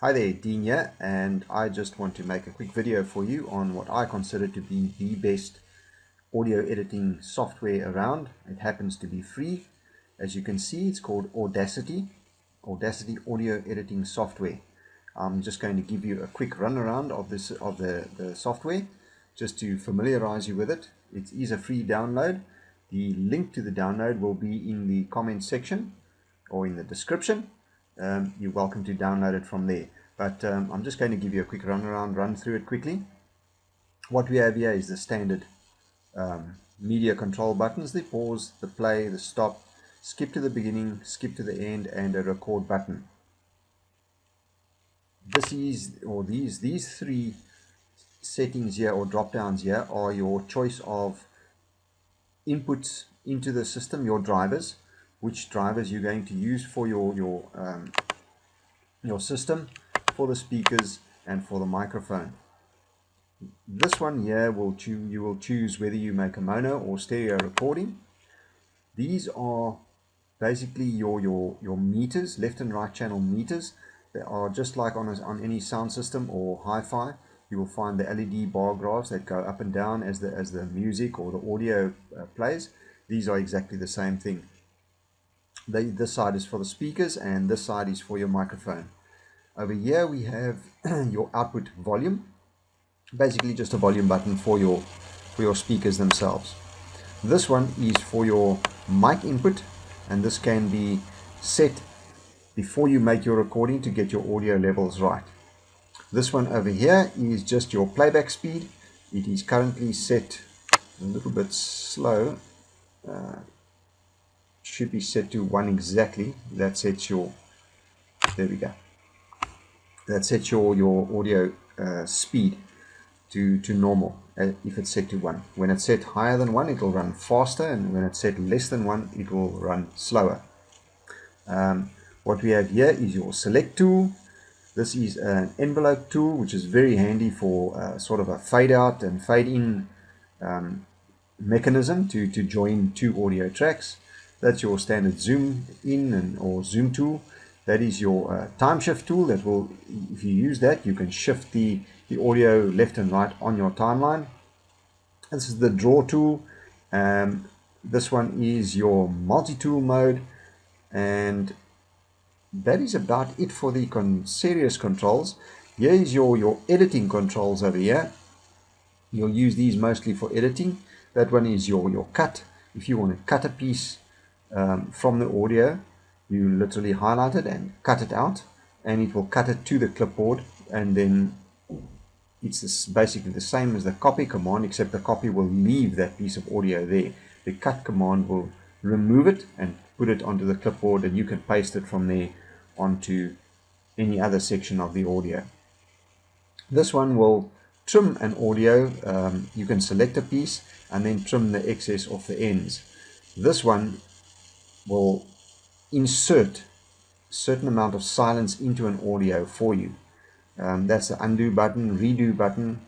Hi there, Dean here, and I just want to make a quick video for you on what I consider to be the best audio editing software around. It happens to be free. As you can see, it's called Audacity audio editing software. I'm just going to give you a quick runaround of the software just to familiarize you with it. It is a free download. The link to the download will be in the comment section or in the description. You're welcome to download it from there. But I'm just going to give you a quick run through it quickly. What we have here is the standard media control buttons: the pause, the play, the stop, skip to the beginning, skip to the end, and a record button. These three settings here, or drop downs here, are your choice of inputs into the system, your drivers, which drivers you're going to use for your system, for the speakers, and for the microphone. This one here you will choose whether you make a mono or stereo recording. These are basically your meters, left and right channel meters. They are just like on any sound system or hi-fi. You will find the LED bar graphs that go up and down as the music or the audio plays. These are exactly the same thing. This side is for the speakers and this side is for your microphone. Over here we have your output volume, basically just a volume button for your speakers themselves. This one is for your mic input, and this can be set before you make your recording to get your audio levels right. This one over here is just your playback speed. It is currently set a little bit slow. Should be set to 1 exactly. That sets your, there we go. That sets your audio speed to normal if it's set to 1. When it's set higher than 1, it will run faster, and when it's set less than 1, it will run slower. What we have here is your select tool. This is an envelope tool, which is very handy for sort of a fade out and fade in mechanism to join two audio tracks. That's your standard zoom in or zoom tool. That is your time shift tool. That will, if you use that, you can shift the audio left and right on your timeline. This is the draw tool. This one is your multi-tool mode, and that is about it for the serious controls. Here is your editing controls over here. You'll use these mostly for editing. That one is your cut. If you want to cut a piece from the audio, you literally highlight it and cut it out, and it will cut it to the clipboard, and then it's basically the same as the copy command, except the copy will leave that piece of audio there. The cut command will remove it and put it onto the clipboard, and you can paste it from there onto any other section of the audio. This one will trim an audio. You can select a piece and then trim the excess off the ends. This one will insert a certain amount of silence into an audio for you. That's the undo button, redo button,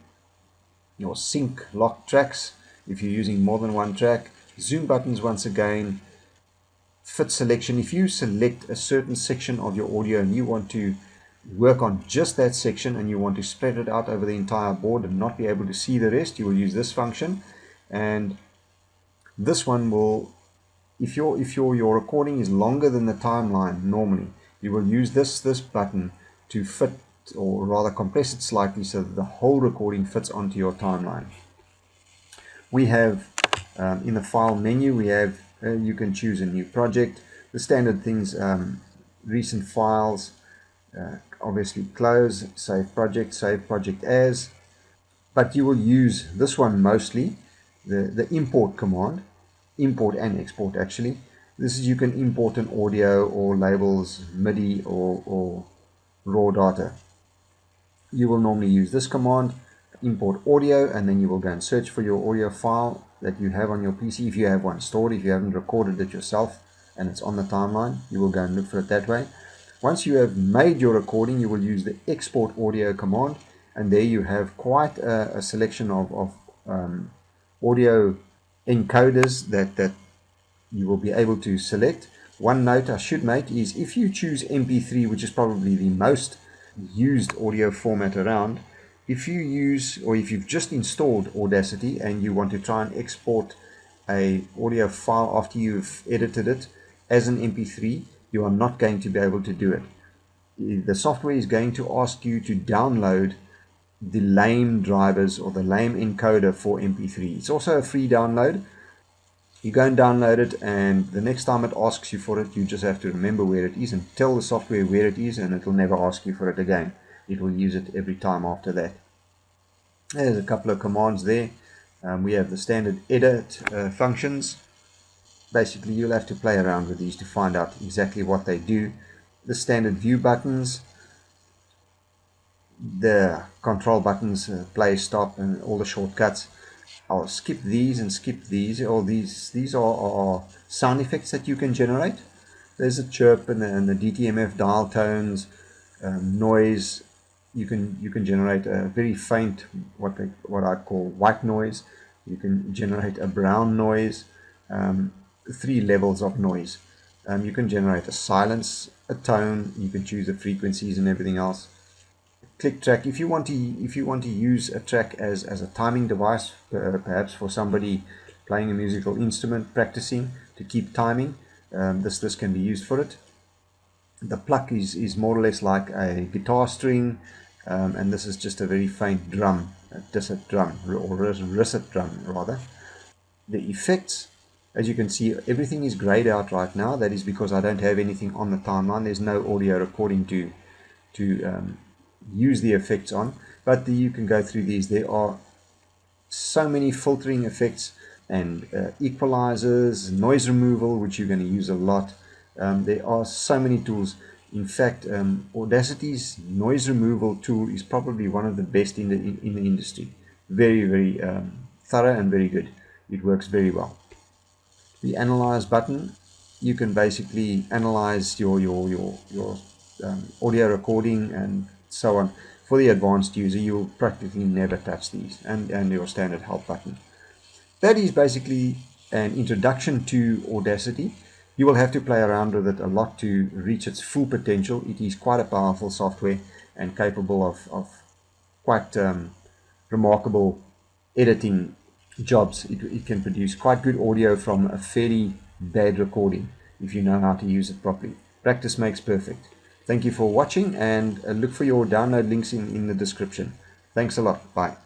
your sync lock tracks if you're using more than one track, zoom buttons once again, fit selection. If you select a certain section of your audio and you want to work on just that section and you want to spread it out over the entire board and not be able to see the rest, you will use this function. And this one will, if your recording is longer than the timeline normally, you will use this button to fit, or rather compress it slightly so that the whole recording fits onto your timeline. We have in the file menu, we have you can choose a new project, the standard things, recent files, obviously close, save project as, but you will use this one mostly, the import command, import and export actually. This is, you can import an audio or labels, MIDI or raw data. You will normally use this command, import audio, and then you will go and search for your audio file that you have on your PC, if you have one stored. If you haven't recorded it yourself and it's on the timeline, you will go and look for it that way. Once you have made your recording, you will use the export audio command, and there you have quite a selection of audio encoders that you will be able to select. One note I should make is, if you choose MP3, which is probably the most used audio format around, if you use, or if you've just installed Audacity and you want to try and export a audio file after you've edited it as an MP3, you are not going to be able to do it. The software is going to ask you to download the LAME drivers or the LAME encoder for MP3. It's also a free download. You go and download it, and the next time it asks you for it, you just have to remember where it is and tell the software where it is, and it will never ask you for it again. It will use it every time after that. There's a couple of commands there. We have the standard edit functions. Basically, you'll have to play around with these to find out exactly what they do. The standard view buttons, the control buttons, play, stop, and all the shortcuts. I'll skip these and skip these. All these are sound effects that you can generate. There's a chirp and the DTMF dial tones, noise. You can generate a very faint, what I call white noise. You can generate a brown noise, 3 levels of noise. You can generate a silence, a tone. You can choose the frequencies and everything else. Click track. If you want to use a track as a timing device, perhaps for somebody playing a musical instrument, practicing to keep timing, this can be used for it. The pluck is more or less like a guitar string, and this is just a very faint drum, a dissonant drum, or recit drum rather. The effects, as you can see, everything is grayed out right now. That is because I don't have anything on the timeline. There's no audio recording to use the effects on, but you can go through these. There are so many filtering effects and equalizers, noise removal, which you're going to use a lot. There are so many tools. In fact, Audacity's noise removal tool is probably one of the best in the industry. Very, very thorough and very good. It works very well. The analyze button, you can basically analyze your audio recording and so on. For the advanced user, you'll practically never touch these, and your standard help button. That is basically an introduction to Audacity. You will have to play around with it a lot to reach its full potential. It is quite a powerful software and capable of quite remarkable editing jobs. It can produce quite good audio from a fairly bad recording if you know how to use it properly. Practice makes perfect. Thank you for watching, and look for your download links in the description. Thanks a lot. Bye.